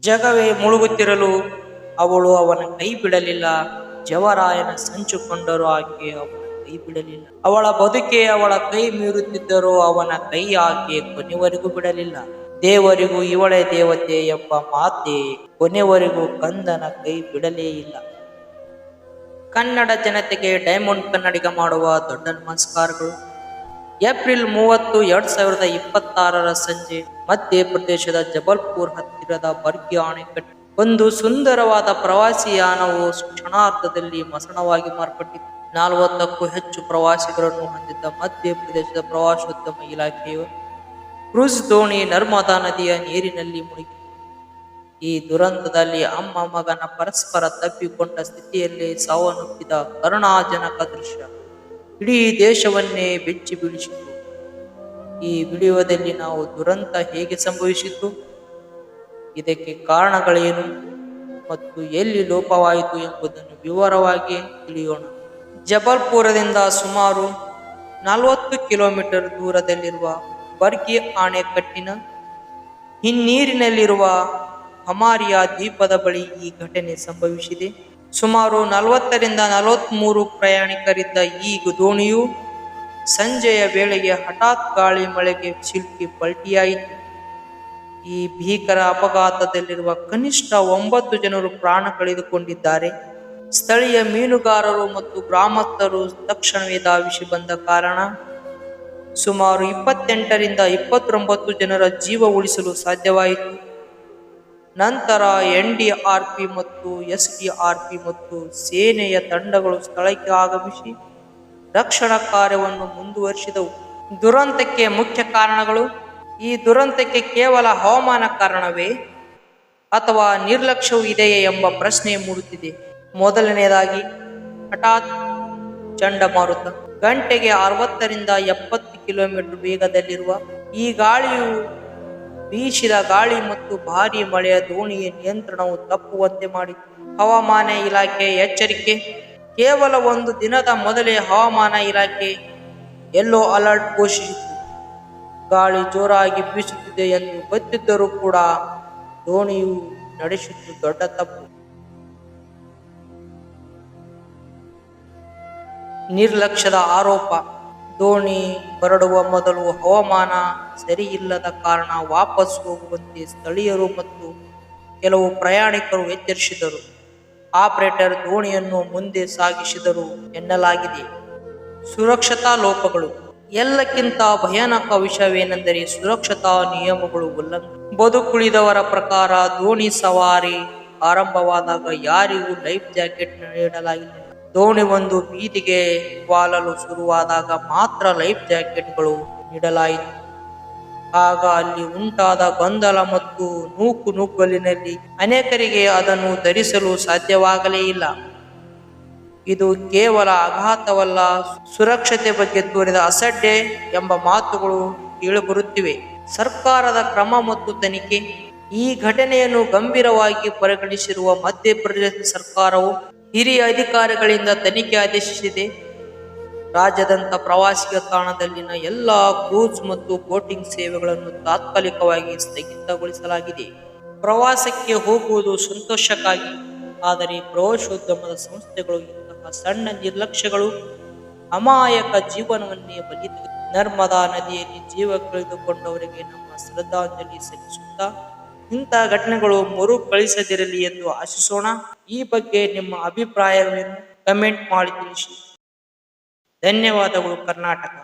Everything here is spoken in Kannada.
ಜಗವೇ ಮುಳುಗುತ್ತಿರಲು ಅವಳು ಅವನ ಕೈ ಬಿಡಲಿಲ್ಲ. ಜವರಾಯನ ಸಂಚು ಕೊಂಡರೂ ಆಕೆ ಅವನ ಕೈ ಬಿಡಲಿಲ್ಲ. ಅವಳ ಬದುಕೆ ಅವಳ ಕೈ ಮೀರುತ್ತಿದ್ದರೂ ಅವನ ಕೈ ಆಕೆ ಕೊನೆವರೆಗೂ ಬಿಡಲಿಲ್ಲ. ದೇವರಿಗೂ ಇವಳೇ ದೇವತೆ ಎಂಬ ಮಾತೆ ಕೊನೆವರೆಗೂ ಕಂದನ ಕೈ ಬಿಡಲೇ ಇಲ್ಲ. ಕನ್ನಡ ಜನತೆಗೆ ಡೈಮಂಡ್ ಕನ್ನಡಿಗ ಮಾಡುವ ದೊಡ್ಡ ನಮಸ್ಕಾರಗಳು. ಏಪ್ರಿಲ್ 30, 2026 ಸಂಜೆ ಮಧ್ಯಪ್ರದೇಶದ ಜಬಲ್ಪುರ್ ಹತ್ತಿರದ ಬರ್ಗಿ ಅಣೆಕಟ್ಟು ಒಂದು ಸುಂದರವಾದ ಪ್ರವಾಸಿ ಯಾನವು ಕ್ಷಣಾರ್ಧದಲ್ಲಿ ಮಸಣವಾಗಿ ಮಾರ್ಪಟ್ಟಿತು. 40ಕ್ಕೂ ಹೆಚ್ಚು ಪ್ರವಾಸಿಗರನ್ನು ಹೊಂದಿದ್ದ ಮಧ್ಯಪ್ರದೇಶದ ಪ್ರವಾಸೋದ್ಯಮ ಇಲಾಖೆಯು ಕ್ರೂಸ್ ದೋಣಿ ನರ್ಮದಾ ನದಿಯ ನೀರಿನಲ್ಲಿ ಮುಳುಗಿ ಈ ದುರಂತದಲ್ಲಿ ಅಮ್ಮ ಮಗನ ಪರಸ್ಪರ ತಪ್ಪಿಕೊಂಡ ಸ್ಥಿತಿಯಲ್ಲಿ ಸಾವನ್ನಪ್ಪಿದ ಕರುಣಾಜನಕ ದೃಶ್ಯ ಇಡೀ ದೇಶವನ್ನೇ ಬೆಚ್ಚಿ ಬೀಳಿಸಿತು. ಈ ವಿಡಿಯೋದಲ್ಲಿ ನಾವು ದುರಂತ ಹೇಗೆ ಸಂಭವಿಸಿತು, ಇದಕ್ಕೆ ಕಾರಣಗಳೇನು ಮತ್ತು ಎಲ್ಲಿ ಲೋಪವಾಯಿತು ಎಂಬುದನ್ನು ವಿವರವಾಗಿ ತಿಳಿಯೋಣ. ಜಬಲ್ಪುರದಿಂದ ಸುಮಾರು 40 ಕಿಲೋಮೀಟರ್ ದೂರದಲ್ಲಿರುವ ಬರ್ಗಿ ಅಣೆಕಟ್ಟಿನ ಹಿನ್ನೀರಿನಲ್ಲಿರುವ ಹಮಾರಿಯಾ ದ್ವೀಪದ ಬಳಿ ಈ ಘಟನೆ ಸಂಭವಿಸಿದೆ. ಸುಮಾರು 40ರಿಂದ 43 ಪ್ರಯಾಣಿಕರಿದ್ದ ಈ ದೋಣಿಯು ಸಂಜೆಯ ವೇಳೆಗೆ ಹಠಾತ್ ಗಾಳಿ ಮಳೆಗೆ ಸಿಲುಕಿ ಪಲ್ಟಿಯಾಯಿತು. ಈ ಭೀಕರ ಅಪಘಾತದಲ್ಲಿರುವ ಕನಿಷ್ಠ 9 ಜನರು ಪ್ರಾಣ ಕಳೆದುಕೊಂಡಿದ್ದಾರೆ. ಸ್ಥಳೀಯ ಮೀನುಗಾರರು ಮತ್ತು ಗ್ರಾಮಸ್ಥರು ತಕ್ಷಣವೇ ಧಾವಿಸಿ ಬಂದ ಕಾರಣ ಸುಮಾರು 28ರಿಂದ 29 ಜನರ ಜೀವ ಉಳಿಸಲು ಸಾಧ್ಯವಾಯಿತು. ನಂತರ NDRP ಮತ್ತು SDRP ಮತ್ತು ಸೇನೆಯ ತಂಡಗಳು ಸ್ಥಳಕ್ಕೆ ಆಗಮಿಸಿ ರಕ್ಷಣಾ ಕಾರ್ಯವನ್ನು ಮುಂದುವರಿಸಿದವು. ದುರಂತಕ್ಕೆ ಮುಖ್ಯ ಕಾರಣಗಳು. ಈ ದುರಂತಕ್ಕೆ ಕೇವಲ ಹವಾಮಾನ ಕಾರಣವೇ ಅಥವಾ ನಿರ್ಲಕ್ಷ್ಯವು ಇದೆಯೇ ಎಂಬ ಪ್ರಶ್ನೆ ಮೂಡುತ್ತಿದೆ. ಮೊದಲನೆಯದಾಗಿ, ಹಠಾತ್ ಚಂಡಮಾರುತ. ಗಂಟೆಗೆ 60ರಿಂದ 70 ಕಿಲೋಮೀಟರ್ ವೇಗದಲ್ಲಿರುವ ಈ ಗಾಳಿಯು ಬೀಸಿದ ಗಾಳಿ ಮತ್ತು ಭಾರೀ ಮಳೆಯ ದೋಣಿಯ ನಿಯಂತ್ರಣವು ತಪ್ಪುವಂತೆ ಮಾಡಿತು. ಹವಾಮಾನ ಇಲಾಖೆ ಎಚ್ಚರಿಕೆ. ಕೇವಲ ಒಂದು ದಿನದ ಮೊದಲೇ ಹವಾಮಾನ ಇಲಾಖೆ ಯೆಲ್ಲೋ ಅಲರ್ಟ್ ಘೋಷಿಸಿತು. ಗಾಳಿ ಜೋರಾಗಿ ಬೀಸುತ್ತಿದೆ ಎಂದು ಗೊತ್ತಿದ್ದರೂ ಕೂಡ ದೋಣಿಯು ನಡೆಸಿದ್ದು ದೊಡ್ಡ ತಪ್ಪು. ನಿರ್ಲಕ್ಷ್ಯದ ಆರೋಪ. ದೋಣಿ ಹೊರಡುವ ಮೊದಲು ಹವಾಮಾನ ಸರಿಯಿಲ್ಲದ ಕಾರಣ ವಾಪಸ್ ಹೋಗುವಂತೆ ಸ್ಥಳೀಯರು ಮತ್ತು ಕೆಲವು ಪ್ರಯಾಣಿಕರು ಎಚ್ಚರಿಸಿದರು. ಆಪರೇಟರ್ ದೋಣಿಯನ್ನು ಮುಂದೆ ಸಾಗಿಸಿದರು ಎನ್ನಲಾಗಿದೆ. ಸುರಕ್ಷತಾ ಲೋಪಗಳು. ಎಲ್ಲಕ್ಕಿಂತ ಭಯಾನಕ ವಿಷಯವೇನೆಂದರೆ ಸುರಕ್ಷತಾ ನಿಯಮಗಳು ಉಲ್ಲಂಘನೆ. ಬದುಕುಳಿದವರ ಪ್ರಕಾರ ದೋಣಿ ಸವಾರಿ ಆರಂಭವಾದಾಗ ಯಾರಿಗೂ ಲೈಫ್ ಜಾಕೆಟ್ ನೀಡಲಾಗಿಲ್ಲ. ದೋಣಿ ಒಂದು ಬೀದಿಗೆ ವಾಲಲು ಶುರುವಾದಾಗ ಮಾತ್ರ ಲೈಫ್ ಜಾಕೆಟ್ಗಳು ನೀಡಲಾಯಿತು. ಆಗ ಅಲ್ಲಿ ಉಂಟಾದ ಗೊಂದಲ ಮತ್ತು ನೂಕುನುಗ್ಗಲಿನಲ್ಲಿ ಅನೇಕರಿಗೆ ಅದನ್ನು ಧರಿಸಲು ಸಾಧ್ಯವಾಗಲೇ ಇಲ್ಲ. ಇದು ಕೇವಲ ಆಘಾತವಲ್ಲ, ಸುರಕ್ಷತೆ ಬಗ್ಗೆ ತೋರಿದ ಅಸಡ್ಡೆ ಎಂಬ ಮಾತುಗಳು ಕೇಳಿಬರುತ್ತಿವೆ. ಸರ್ಕಾರದ ಕ್ರಮ ಮತ್ತು ತನಿಖೆ. ಈ ಘಟನೆಯನ್ನು ಗಂಭೀರವಾಗಿ ಪರಿಗಣಿಸಿರುವ ಮಧ್ಯಪ್ರದೇಶ ಸರ್ಕಾರವು ಹಿರಿಯ ಅಧಿಕಾರಿಗಳಿಂದ ತನಿಖೆ ಆದೇಶಿಸಿದೆ. ರಾಜ್ಯಾದ್ಯಂತ ಪ್ರವಾಸಿ ತಾಣದಲ್ಲಿನ ಎಲ್ಲ ಕ್ರೂಸ್ ಮತ್ತು ಬೋಟಿಂಗ್ ಸೇವೆಗಳನ್ನು ತಾತ್ಕಾಲಿಕವಾಗಿ ಸ್ಥಗಿತಗೊಳಿಸಲಾಗಿದೆ. ಪ್ರವಾಸಕ್ಕೆ ಹೋಗುವುದು ಸಂತೋಷಕ್ಕಾಗಿ, ಆದರೆ ಪ್ರವಾಸೋದ್ಯಮದ ಸಂಸ್ಥೆಗಳು ಇಂತಹ ಸಣ್ಣ ನಿರ್ಲಕ್ಷ್ಯಗಳು ಅಮಾಯಕ ಜೀವನವನ್ನೇ ಬಲಿ ತೆಗೆದು. ನರ್ಮದಾ ನದಿಯಲ್ಲಿ ಜೀವ ಕಳೆದುಕೊಂಡವರಿಗೆ ನಮ್ಮ ಶ್ರದ್ಧಾಂಜಲಿ ಸಲ್ಲಿಸುತ್ತಾ ಇಂಥ ಘಟನೆಗಳು ಮರುಕಳಿಸದಿರಲಿ ಎಂದು ಆಶಿಸೋಣ. ಈ ಬಗ್ಗೆ ನಿಮ್ಮ ಅಭಿಪ್ರಾಯವನ್ನು ಕಮೆಂಟ್ ಮಾಡಿ ತಿಳಿಸಿ. ಧನ್ಯವಾದಗಳು. ಕರ್ನಾಟಕ.